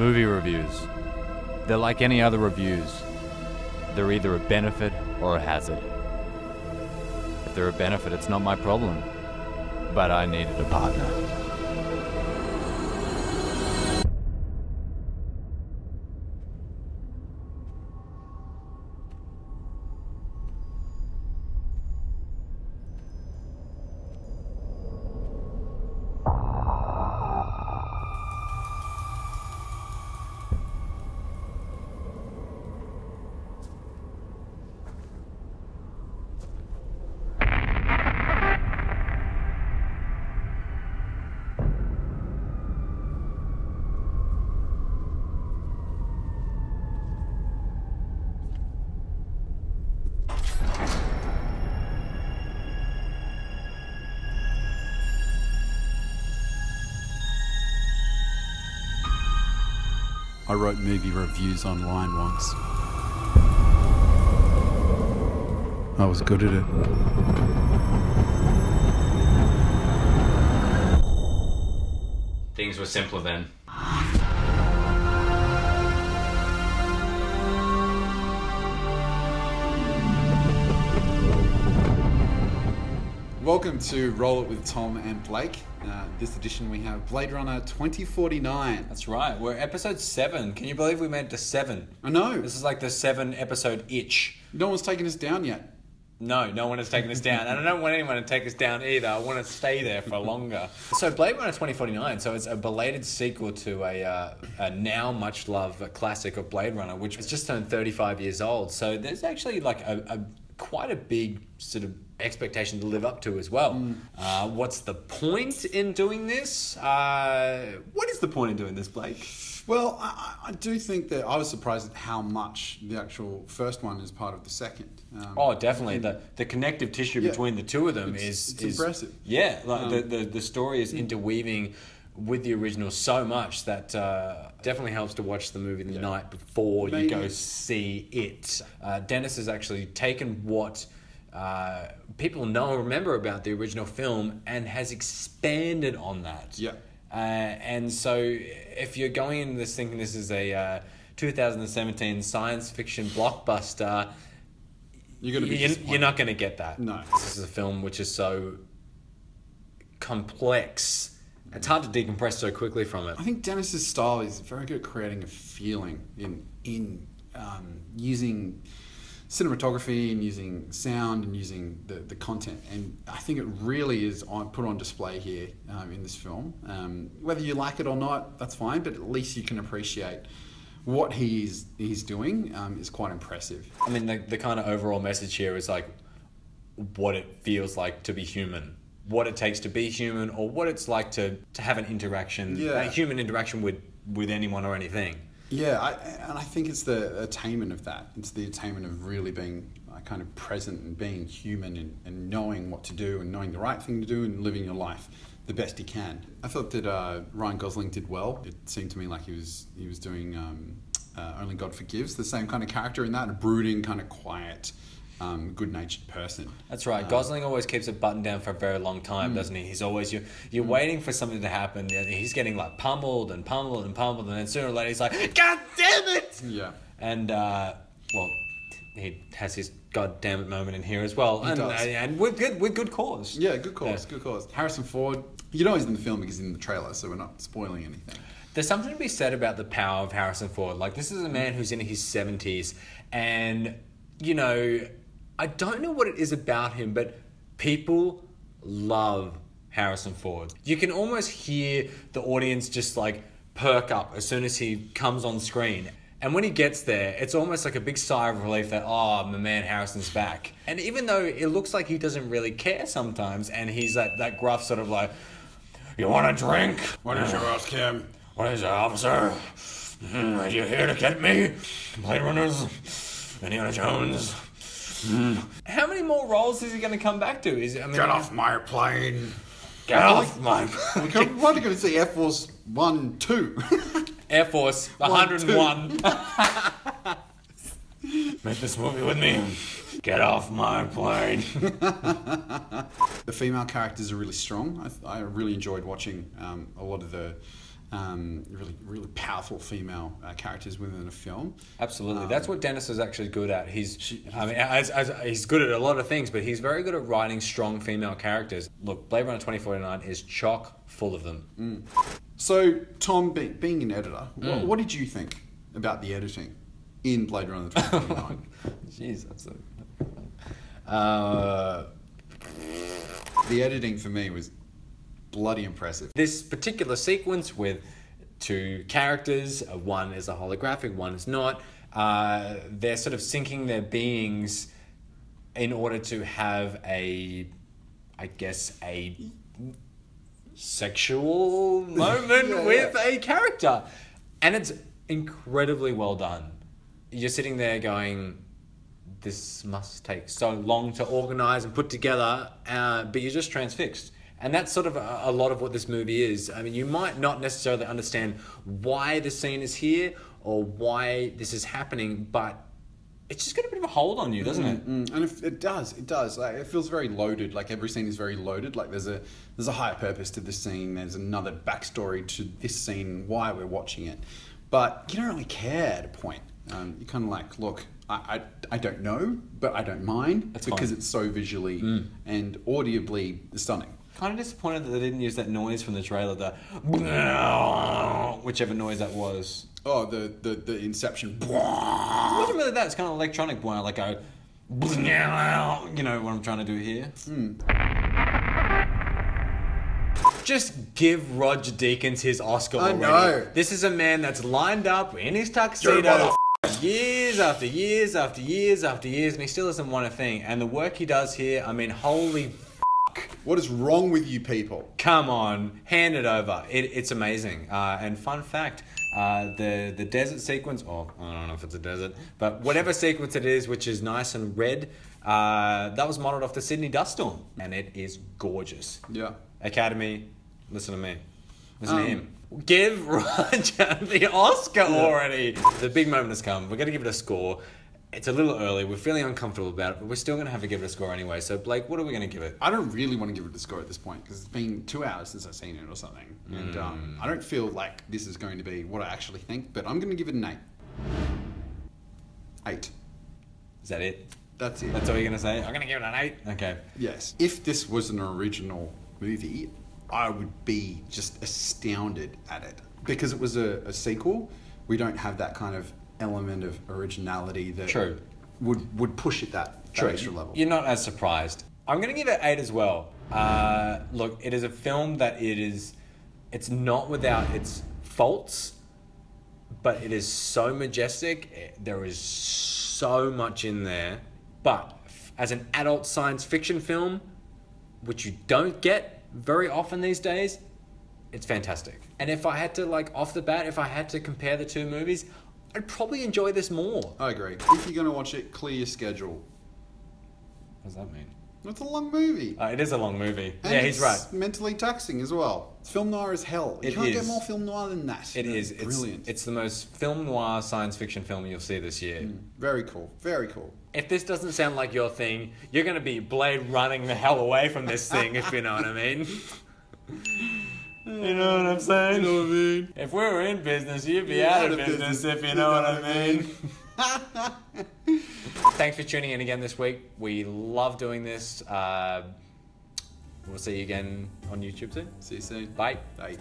Movie reviews. They're like any other reviews. They're either a benefit or a hazard. If they're a benefit, it's not my problem. But I needed a partner. I wrote movie reviews online once. I was good at it. Things were simpler then. Welcome to Roll It with Tom and Blake. This edition we have Blade Runner 2049. That's right. We're episode 7. Can you believe we made it to 7? I know. This is like the 7 episode itch. No one's taken us down yet. No one has taken us down. And I don't want anyone to take us down either. I want to stay there for longer. So Blade Runner 2049, so it's a belated sequel to a now much loved classic of Blade Runner, which has just turned 35 years old. So there's actually like a quite a big sort of expectation to live up to as well. What's the point in doing this? What is the point in doing this, Blake? Well, I do think that I was surprised at how much the actual first one is part of the second. Oh, definitely. The connective tissue between the two of them is impressive. Yeah, like the story is interweaving with the original so much that definitely helps to watch the movie the night before you go see it. Dennis has actually taken what people know and remember about the original film and has expanded on that. Yeah. And so if you're going into this thinking this is a 2017 science fiction blockbuster, you're not going to get that. No. This is a film which is so complex. It's hard to decompress so quickly from it. I think Dennis's style is very good at creating a feeling in using cinematography and using sound and using the content, and I think it really is put on display here in this film. Whether you like it or not, that's fine, but at least you can appreciate what he's doing is quite impressive. I mean, the kind of overall message here is like what it feels like to be human, what it takes to be human, or what it's like to have an interaction, a human interaction with anyone or anything. Yeah, I think it's the attainment of that. It's the attainment of really being kind of present and being human and knowing what to do and knowing the right thing to do and living your life the best you can. I thought that Ryan Gosling did well. It seemed to me like he was doing Only God Forgives, the same kind of character in that, a brooding, kind of quiet, good-natured person. That's right. Gosling always keeps it buttoned down for a very long time, doesn't he? He's always you're waiting for something to happen. He's getting like pummeled, and then sooner or later he's like, God damn it! Yeah. And well, he has his God damn it moment in here as well. He does. And with good cause. Yeah, good cause. Harrison Ford, you know he's in the film because he's in the trailer, so we're not spoiling anything. There's something to be said about the power of Harrison Ford. Like, this is a man who's in his 70s, and you know, I don't know what it is about him, but people love Harrison Ford. You can almost hear the audience just like perk up as soon as he comes on screen. And when he gets there, it's almost like a big sigh of relief that, oh, my man Harrison's back. And even though it looks like he doesn't really care sometimes, and he's that gruff sort of like, you want a drink? What did you ask him? What is it, officer? Are you here to get me? Blade Runners? Indiana Jones? How many more roles is he going to come back to? Get off my plane. Get off my plane. We're going to see Air Force 1, 2. Air Force 101. Make this movie with me. Get off my plane. The female characters are really strong. I really enjoyed watching a lot of the really powerful female characters within a film. Absolutely, that's what Dennis is actually good at. He's good at a lot of things, but he's very good at writing strong female characters. Look, Blade Runner 2049 is chock full of them. So, Tom, being an editor, what did you think about the editing in Blade Runner 2049? Jeez, that's The editing for me was bloody impressive. This particular sequence with two characters, one is a holographic, one is not, they're sort of syncing their beings in order to have a sexual moment with a character. And it's incredibly well done. You're sitting there going, this must take so long to organize and put together, but you're just transfixed. And that's sort of a lot of what this movie is. I mean, you might not necessarily understand why the scene is here or why this is happening, but it's just got a bit of a hold on you, doesn't it? And if it does. Like, it feels very loaded. Like every scene is very loaded. Like there's a higher purpose to this scene. There's another backstory to this scene, why we're watching it. But you don't really care at a point. You're kind of like, look, I don't know, but I don't mind. That's because fine. it's so visually and audibly stunning. Kind of disappointed that they didn't use that noise from the trailer, the whichever noise that was. Oh, the Inception. It wasn't really that. It's kind of electronic, like a, you know what I'm trying to do here. Just give Roger Deakins his Oscar already. I know. This is a man that's lined up in his tuxedo years after years after years after years, and he still hasn't won a thing. And the work he does here, I mean, holy What is wrong with you people? come on, hand it over. It's amazing. And fun fact, the desert sequence, or I don't know if it's a desert, but whatever sequence it is, which is nice and red, that was modeled off the Sydney dust storm, and it is gorgeous. Yeah. Academy, listen to me. Listen to him. Give Roger the Oscar already. The big moment has come. We're going to give it a score. It's a little early. We're feeling uncomfortable about it, but we're still going to have to give it a score anyway. So, Blake, what are we going to give it? I don't really want to give it a score at this point because it's been 2 hours since I've seen it or something. And I don't feel like this is going to be what I actually think, but I'm going to give it an 8. 8. Is that it? That's it. That's all you're going to say? I'm going to give it an 8? Okay. Yes. If this was an original movie, I would be just astounded at it. Because it was a sequel, we don't have that kind of element of originality that True. would push it that extra level. You're not as surprised. I'm going to give it 8 as well. Look, it is a film that it's not without its faults, but it is so majestic. There is so much in there. But as an adult science fiction film, which you don't get very often these days, it's fantastic. And if I had to, off the bat, if I had to compare the two movies, I'd probably enjoy this more. I agree. If you're going to watch it, clear your schedule. What does that mean? It's a long movie. It is a long movie. And yeah, he's right. It's mentally taxing as well. Film noir is hell. You can't get more film noir than that. It is. Brilliant. It's the most film noir science fiction film you'll see this year. Very cool. Very cool. If this doesn't sound like your thing, you're going to be Blade running the hell away from this thing, if you know what I mean. You know what I'm saying? You know what I mean? If we were in business, you'd be out of business, if you know what I mean. Thanks for tuning in again this week. We love doing this. We'll see you again on YouTube soon. See you soon. Bye. Bye.